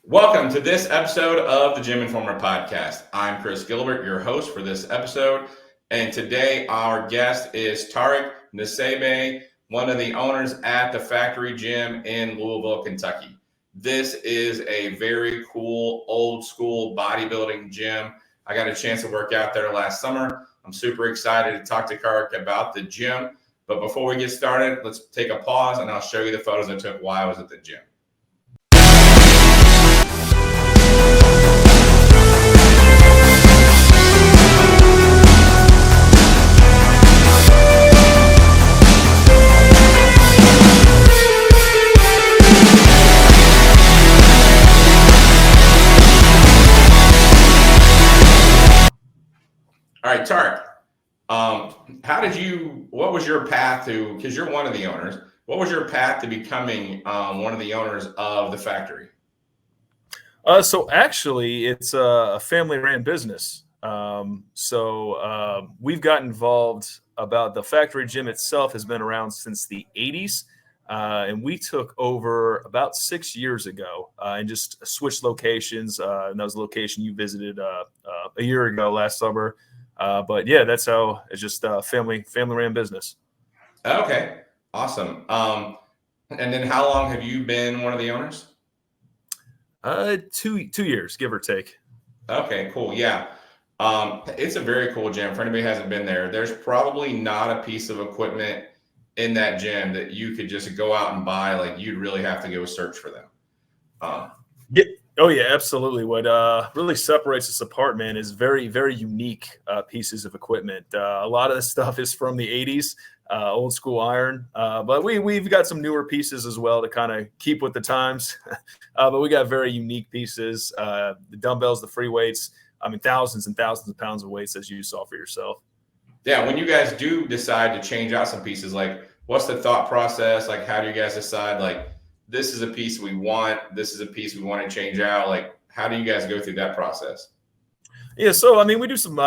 Welcome to this episode of the GymInformer podcast. I'm Chris Gilbert, your host for this episode. And today our guest is Tarek Nusseibeh, one of the owners at the Factory Gym in Louisville, Kentucky. This is a very cool, old school bodybuilding gym. I got a chance to work out there last summer. I'm super excited to talk to Tarek about the gym. But before we get started, let's take a pause and I'll show you the photos I took while I was at the gym. All right, Tarek, what was your path to, because you're one of the owners, what was your path to becoming one of the owners of the factory? So actually, it's a family-ran business. We've got involved about the factory gym itself has been around since the 80s. And we took over about 6 years ago and just switched locations. And that was the location you visited a year ago last summer. But yeah, that's how it's just a family-ran business. Okay, awesome. And then how long have you been one of the owners? 2 years, give or take. Okay, cool. Yeah. It's a very cool gym. For anybody who hasn't been there, there's probably not a piece of equipment in that gym that you could just go out and buy. Like, you'd really have to go search for them. Oh yeah, absolutely. What really separates us apart, man, is very, very unique pieces of equipment. A lot of the stuff is from the 80s, old school iron, but we've got some newer pieces as well to kind of keep with the times. But we got very unique pieces, the dumbbells, the free weights. I mean, thousands and thousands of pounds of weights, as you saw for yourself. Yeah, when you guys do decide to change out some pieces, like, what's the thought process? Like, how do you guys decide, like, this is a piece we want, this is a piece we want to change out? Like, how do you guys go through that process? Yeah, so I mean, we do some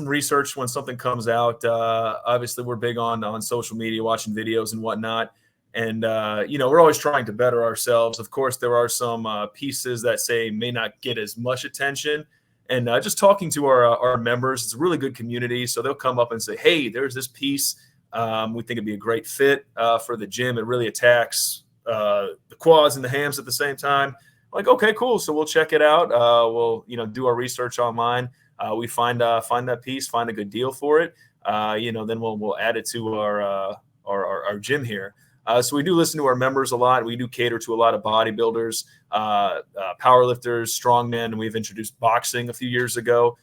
research when something comes out. Obviously, we're big on social media, watching videos and whatnot, and we're always trying to better ourselves. Of course, there are some pieces that may not get as much attention, and just talking to our members, it's a really good community. So they'll come up and say, "Hey, there's this piece. We think it'd be a great fit for the gym. It really attacks the quads and the hams at the same time." Like, okay, cool. So we'll check it out. We'll do our research online. We find that piece, find a good deal for it. Then we'll add it to our gym here. So we do listen to our members a lot. We do cater to a lot of bodybuilders, powerlifters, strongmen, and we've introduced boxing a few years ago.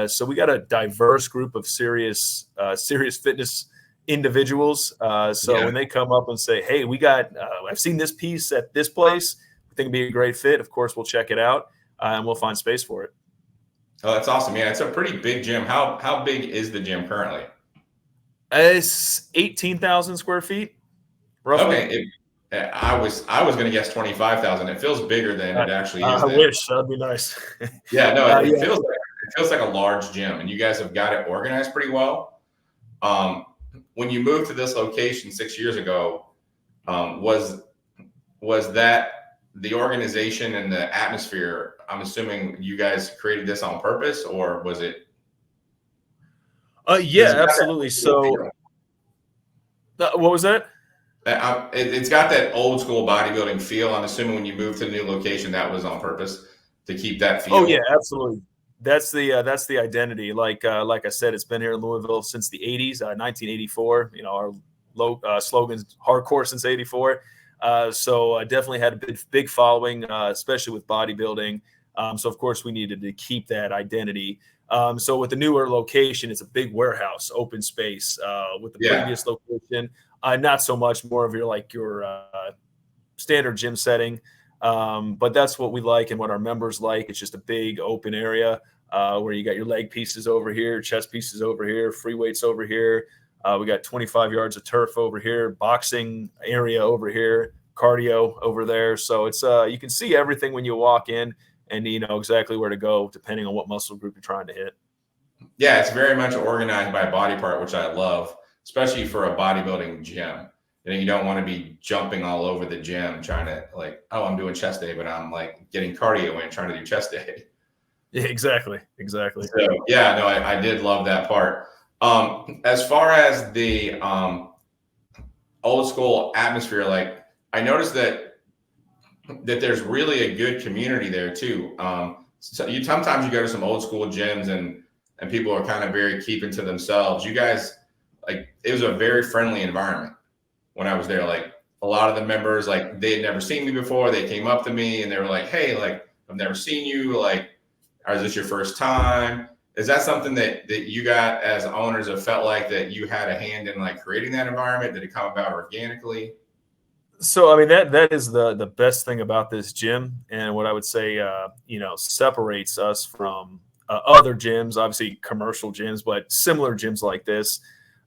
So we got a diverse group of serious fitness individuals. When they come up and say, "Hey, I've seen this piece at this place, I think it'd be a great fit," of course we'll check it out and we'll find space for it. Oh, that's awesome. Yeah, it's a pretty big gym. How big is the gym currently? It's 18,000 square feet, roughly. Okay. I was going to guess 25,000. It feels bigger than it actually is. I wish that'd be nice. Yeah, no, it feels like a large gym, and you guys have got it organized pretty well. When you moved to this location 6 years ago, was that the organization and the atmosphere? I'm assuming you guys created this on purpose, or was it? Yeah, absolutely. So, what was that? It's got that old school bodybuilding feel. I'm assuming when you moved to the new location, that was on purpose to keep that feel. Oh yeah, absolutely. That's the identity. Like I said, it's been here in Louisville since the 80s, 1984. Our slogan's hardcore since '84. So I definitely had a big following, especially with bodybuilding. So of course we needed to keep that identity. So with the newer location, it's a big warehouse, open space. With the previous location, not so much, more of your standard gym setting. But that's what we like and what our members like. It's just a big open area where you got your leg pieces over here, chest pieces over here, free weights over here. We got 25 yards of turf over here, boxing area over here, cardio over there. So it's you can see everything when you walk in, and you know exactly where to go depending on what muscle group you're trying to hit. Yeah, it's very much organized by body part, which I love, especially for a bodybuilding gym. You don't want to be jumping all over the gym trying to like, oh, I'm doing chest day, but I'm like getting cardio and trying to do chest day. Yeah, exactly. So yeah, no, I did love that part. As far as the old school atmosphere, like I noticed that there's really a good community there too. So you sometimes you go to some old school gyms and people are kind of very keeping to themselves. You guys, like, it was a very friendly environment when I was there. Like a lot of the members, like they had never seen me before. They came up to me and they were like, "Hey, like I've never seen you. Like, is this your first time?" Is that something that you got as owners have felt like that you had a hand in like creating that environment? Did it come about organically? So I mean that is the best thing about this gym, and what I would say separates us from other gyms, obviously commercial gyms, but similar gyms like this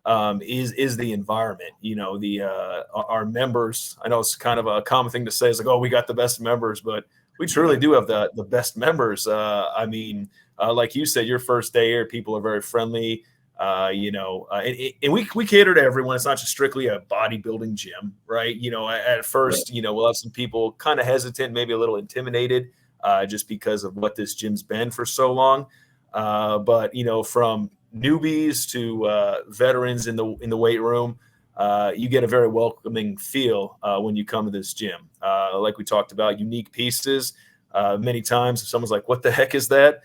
is the environment. The our members. I know it's kind of a common thing to say. It's like, oh, we got the best members, but we truly do have the best members. I mean, like you said, your first day here, people are very friendly. And we cater to everyone. It's not just strictly a bodybuilding gym, right? At first, we'll have some people kind of hesitant, maybe a little intimidated, just because of what this gym's been for so long. But from newbies to veterans in the weight room, you get a very welcoming feel when you come to this gym. Like we talked about, unique pieces. Many times, if someone's like, "What the heck is that?"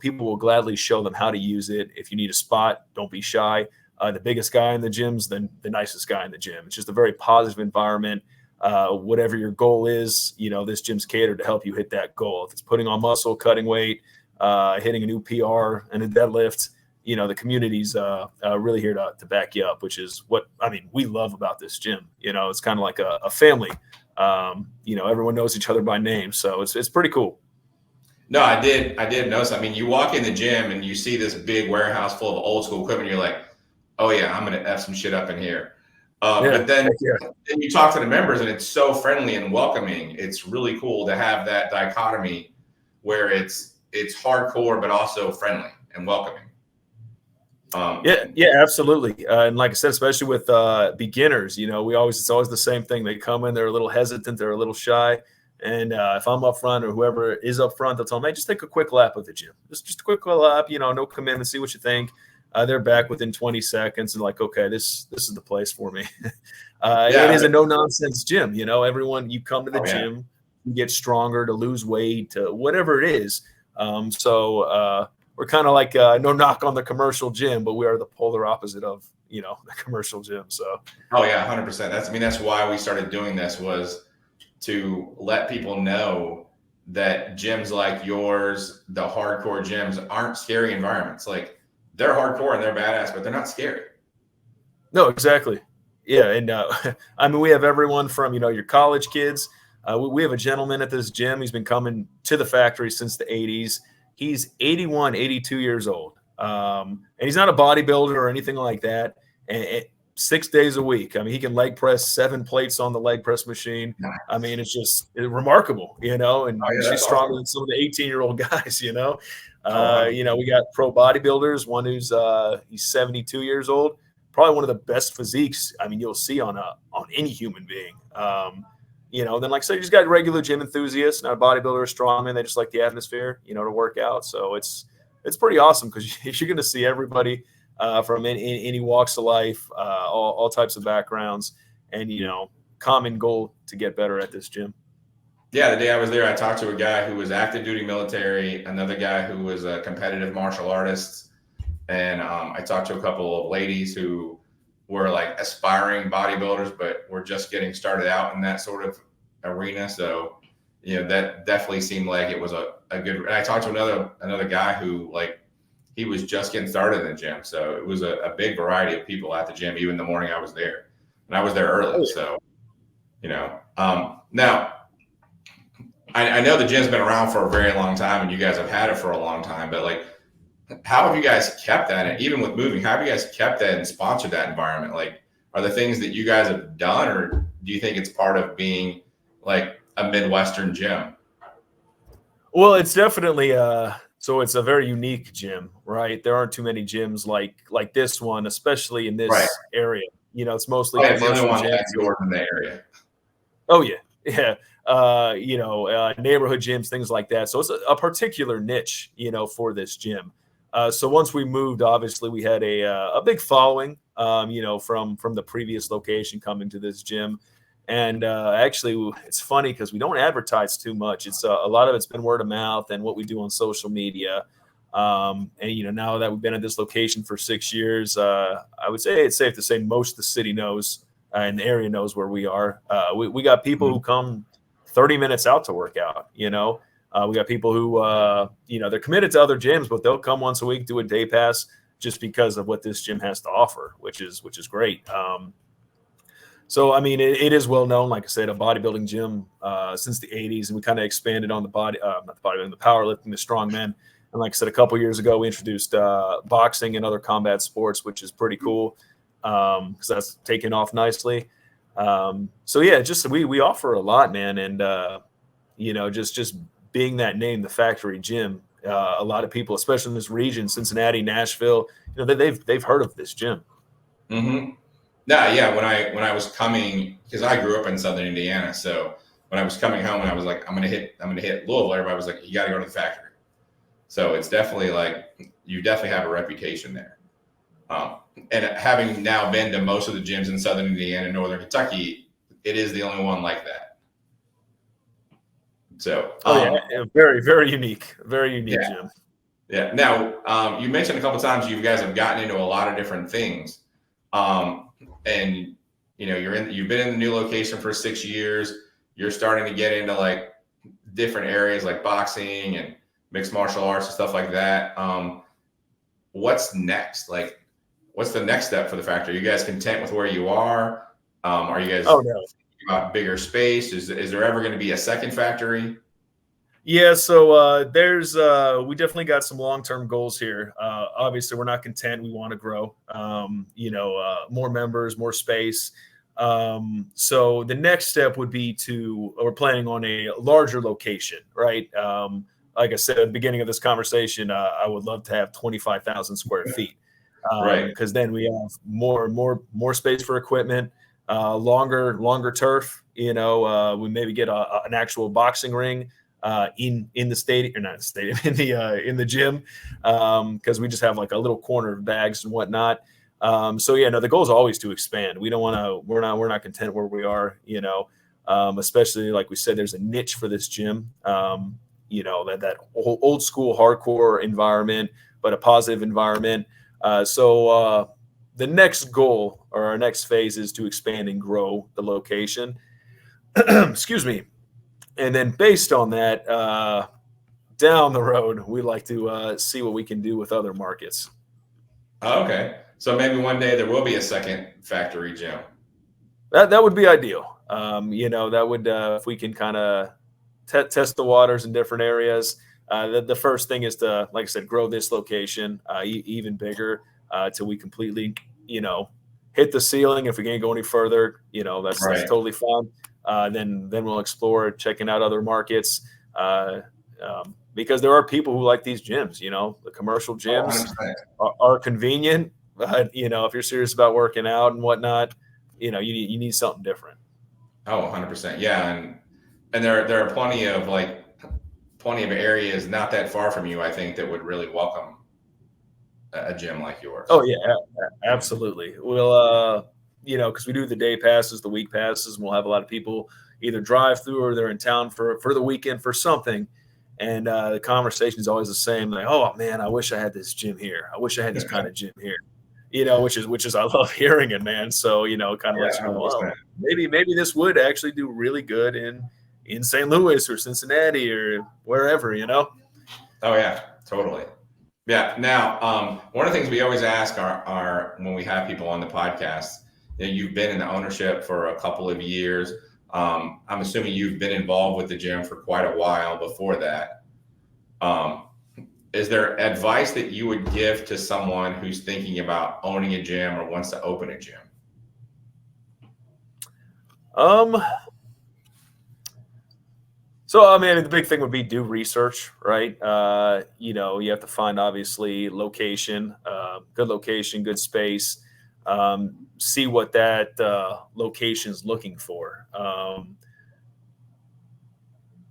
People will gladly show them how to use it. If you need a spot, don't be shy. The biggest guy in the gym's the nicest guy in the gym. It's just a very positive environment. Whatever your goal is, this gym's catered to help you hit that goal. If it's putting on muscle, cutting weight, hitting a new PR and a deadlift, the community's really here to back you up, which is what, I mean, we love about this gym. It's kind of like a family. Everyone knows each other by name. So it's pretty cool. No, I did notice. I mean, you walk in the gym and you see this big warehouse full of old school equipment. You're like, oh yeah, I'm gonna F some shit up in here. But then you talk to the members and it's so friendly and welcoming. It's really cool to have that dichotomy where it's hardcore but also friendly and welcoming. Yeah, absolutely. And like I said, especially with beginners, it's always the same thing. They come in, they're a little hesitant, they're a little shy. And if I'm up front or whoever is up front, they'll tell them, hey, just take a quick lap of the gym. Just a quick lap, no commitment, see what you think. They're back within 20 seconds and like, okay, this is the place for me. It is a no-nonsense gym. Everyone, you come to the gym, you get stronger, to lose weight, to whatever it is. We're kind of like no knock on the commercial gym, but we are the polar opposite of, the commercial gym. So. Oh, yeah, 100%. That's why we started doing this, was to let people know that gyms like yours, the hardcore gyms, aren't scary environments. Like, they're hardcore and they're badass, but they're not scary. No, exactly. Yeah. And I mean, we have everyone from, your college kids. We have a gentleman at this gym. He's been coming to the factory since the 80s. He's 81, 82 years old. And he's not a bodybuilder or anything like that. And 6 days a week. I mean, he can leg press 7 plates on the leg press machine. Nice. I mean, it's remarkable, and he's stronger than some of the 18-year-old guys, we got pro bodybuilders, one who's he's 72 years old, probably one of the best physiques, I mean, you'll see on any human being. Then like I said, you just got regular gym enthusiasts, not a bodybuilder or strongman. They just like the atmosphere, to work out. So it's pretty awesome because you're going to see everybody from any walks of life, all types of backgrounds, and common goal to get better at this gym. Yeah, the day I was there, I talked to a guy who was active duty military, another guy who was a competitive martial artist, and I talked to a couple of ladies who were like aspiring bodybuilders, but were just getting started out in that sort of arena. So, that definitely seemed like it was a good. And I talked to another guy who, like, he was just getting started in the gym. So it was a big variety of people at the gym, even the morning I was there. And I was there early. So, now I know the gym's been around for a very long time and you guys have had it for a long time, but like, how have you guys kept that? And even with moving, how have you guys kept that and sponsored that environment? Like, are there things that you guys have done, or do you think it's part of being like a Midwestern gym? Well, it's definitely so it's a very unique gym, right? There aren't too many gyms like this one, especially in this area. It's mostly Oh, yeah, it's the only commercial one gyms. like yours in the area. Oh yeah, yeah. Neighborhood gyms, things like that. So it's a particular niche, for this gym. So once we moved, obviously we had a big following, from the previous location coming to this gym. And actually, it's funny because we don't advertise too much. It's a lot of it's been word of mouth and what we do on social media. And now that we've been at this location for 6 years, I would say it's safe to say most of the city knows and the area knows where we are. We got people who come 30 minutes out to work out. We got people who they're committed to other gyms, but they'll come once a week, do a day pass just because of what this gym has to offer, which is great. So, I mean, it is well known, like I said, a bodybuilding gym since the 80s, and we kind of expanded on the the powerlifting, the strongmen. And like I said, a couple years ago, we introduced boxing and other combat sports, which is pretty cool because that's taken off nicely. So yeah, just we offer a lot, man, and just being that name, the Factory Gym. A lot of people, especially in this region, Cincinnati, Nashville, they've heard of this gym. Mm-hmm. No, yeah. When I was coming, because I grew up in Southern Indiana, so when I was coming home and I was like, I'm gonna hit Louisville, everybody was like, you got to go to the Factory. So it's definitely like you definitely have a reputation there. And having now been to most of the gyms in Southern Indiana and Northern Kentucky, it is the only one like that. So, very, very unique gym. Yeah. Now, you mentioned a couple of times you guys have gotten into a lot of different things, and you've been in the new location for 6 years. You're starting to get into like different areas like boxing and mixed martial arts and stuff like that. What's next? Like, what's the next step for the Factory? Are you guys content with where you are? Are you guys thinking about bigger space? Is there ever going to be a second factory? Yeah, so there's we definitely got some long-term goals here. Obviously, we're not content. We want to grow. More members, more space. So the next step would be we're planning on a larger location, right? Like I said at the beginning of this conversation, I would love to have 25,000 square feet, Right. because then we have more space for equipment, longer turf. We maybe get an actual boxing ring in the stadium, or not the stadium, in the gym, because we just have like a little corner of bags and whatnot. The goal is always to expand. We don't want to. We're not content where we are. Especially like we said, there's a niche for this gym. That old school hardcore environment, but a positive environment. The next goal or our next phase is to expand and grow the location. Excuse me. And then based on that, down the road, we'd like to see what we can do with other markets. Okay. So maybe one day there will be a second factory gym. That would be ideal. That would if we can kind of test the waters in different areas. The first thing is to, like I said, grow this location even bigger till we completely, hit the ceiling. If we can't go any further, that's totally fine. Then we'll explore checking out other markets because there are people who like these gyms. The commercial gyms are convenient, but if you're serious about working out and whatnot, you need something different. Oh, 100%. Yeah, and there are plenty of areas not that far from you, I think, that would really welcome a gym like yours. Oh yeah, absolutely. We'll because we do the day passes, the week passes, and we'll have a lot of people either drive through or they're in town for the weekend for something. And the conversation is always the same. Like, oh man, I wish I had this gym here. I wish I had this kind of gym here. Which is I love hearing it, man. So kind of lets you know, well, maybe this would actually do really good in St. Louis or Cincinnati or wherever. Oh yeah, totally. Yeah. Now, one of the things we always ask are when we have people on the podcast, you've been in the ownership for a couple of years. I'm assuming you've been involved with the gym for quite a while before that. Is there advice that you would give to someone who's thinking about owning a gym or wants to open a gym? So, I mean, the big thing would be do research, right? You have to find, obviously, location, good space. see what that location's looking for.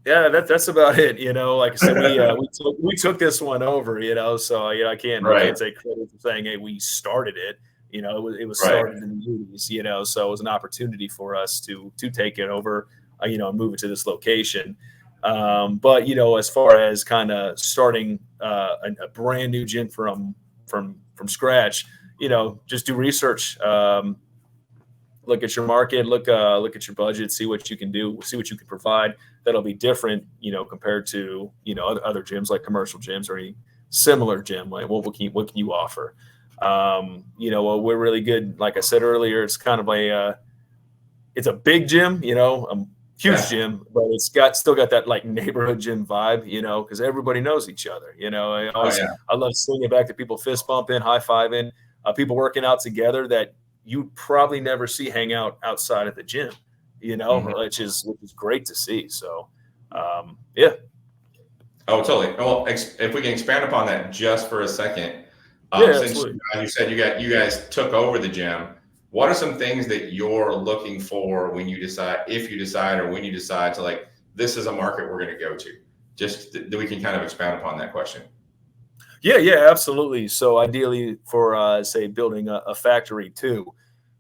Yeah, that's about it. Like I said, we took this one over. So I can't take credit for saying, hey, we started it. It was started in the 80s. So it was an opportunity for us to take it over. And move it to this location. But as far as kind of starting a brand new gym from scratch, just do research. Look at your market, look at your budget, see what you can do, see what you can provide. That'll be different, compared to other gyms like commercial gyms or any similar gym. Like what can you offer? We're really good. Like I said earlier, it's kind of it's a big gym, huge gym, but it's still got that like neighborhood gym vibe, because everybody knows each other. I love seeing it back to people fist bumping, high fiving, people working out together that you probably never see hang out outside of the gym, which is great to see. So, yeah. Oh, totally. Well, if we can expand upon that just for a second, since you said you guys took over the gym, what are some things that you're looking for when you decide, or when you decide to like, this is a market we're going to go to? Just that we can kind of expand upon that question. Yeah, absolutely. So ideally for, say, building a factory too,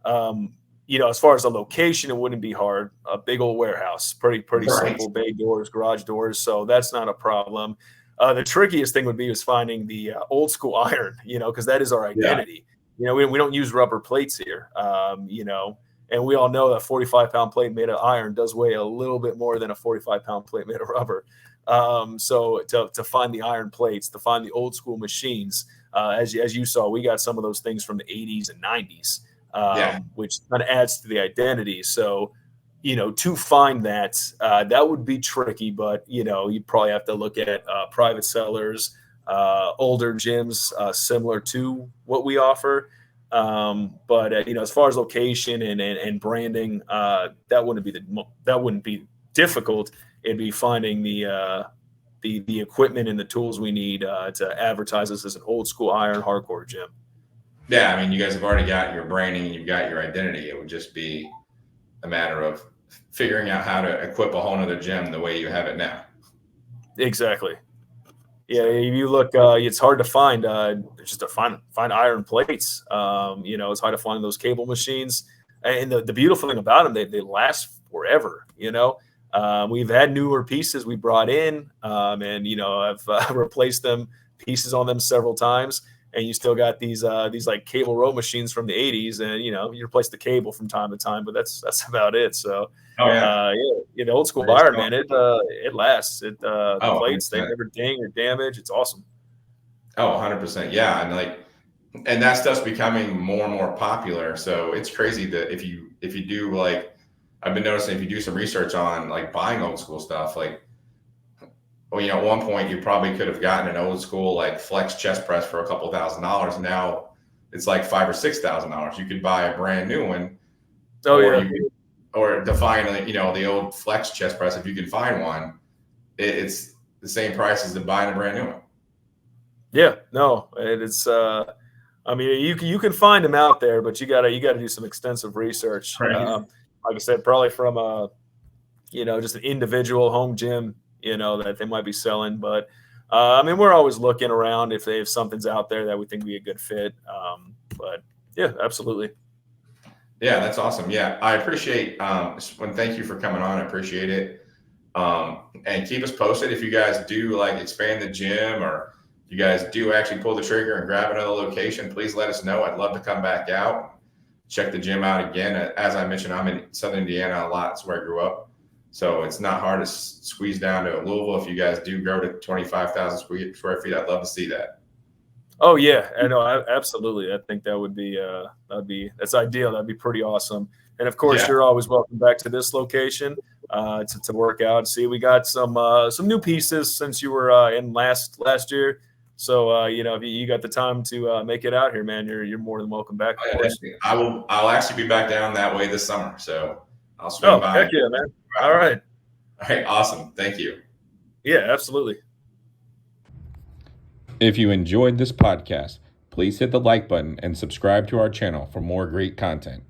as far as the location, it wouldn't be hard. A big old warehouse, pretty simple, bay doors, garage doors. So that's not a problem. The trickiest thing would be finding the old school iron, because that is our identity. Yeah. We don't use rubber plates here, and we all know that 45-pound plate made of iron does weigh a little bit more than a 45-pound plate made of rubber. So to find the iron plates, to find the old school machines, as you saw, we got some of those things from the 80s and 90s, which kind of adds to the identity. So, to find that, that would be tricky, but, you probably have to look at private sellers, older gyms similar to what we offer. But as far as location and branding, that wouldn't be difficult. It'd be finding the equipment and the tools we need to advertise this as an old school iron hardcore gym. Yeah, I mean, you guys have already got your branding and you've got your identity. It would just be a matter of figuring out how to equip a whole nother gym the way you have it now. Exactly. Yeah, if you look, it's hard to find just to find iron plates. It's hard to find those cable machines. And the beautiful thing about them, they last forever. We've had newer pieces we brought in, and I've replaced pieces on them several times. And you still got these like cable row machines from the 80s, and you replace the cable from time to time, but that's about it. So the old school iron, man, it lasts. The plates, 100%. They never ding or damage. It's awesome. Oh, 100%. Yeah, and that stuff's becoming more and more popular. So it's crazy that if you do, like, I've been noticing, if you do some research on like buying old school stuff, like, at one point you probably could have gotten an old school like flex chest press for a couple $1,000s. Now it's like $5,000 or $6,000. You could buy a brand new one. Or to find the old flex chest press, if you can find one, it's the same price as to buying a brand new one. Yeah, no, it's you can find them out there, but you gotta do some extensive research. Right. Like I said, probably from just an individual home gym, that they might be selling. But we're always looking around if something's out there that we think would be a good fit. But yeah, absolutely. Yeah, that's awesome. Yeah, I appreciate thank you for coming on. I appreciate it. And keep us posted if you guys do like expand the gym, or you guys do actually pull the trigger and grab another location. Please let us know. I'd love to come back out, check the gym out again. As I mentioned, I'm in Southern Indiana a lot. That's where I grew up. So it's not hard to squeeze down to Louisville. If you guys do grow to 25,000 square feet, I'd love to see that. Oh yeah, I know, absolutely. I think that would be that's ideal. That'd be pretty awesome. And of course, You're always welcome back to this location to work out. See, we got some new pieces since you were in last year. So if you got the time to make it out here, man, you're more than welcome back. Of course. I'll actually be back down that way this summer. So I'll swing by. Heck yeah, man. All right. All right. Awesome. Thank you. Yeah, absolutely. If you enjoyed this podcast, Please hit the like button and subscribe to our channel for more great content.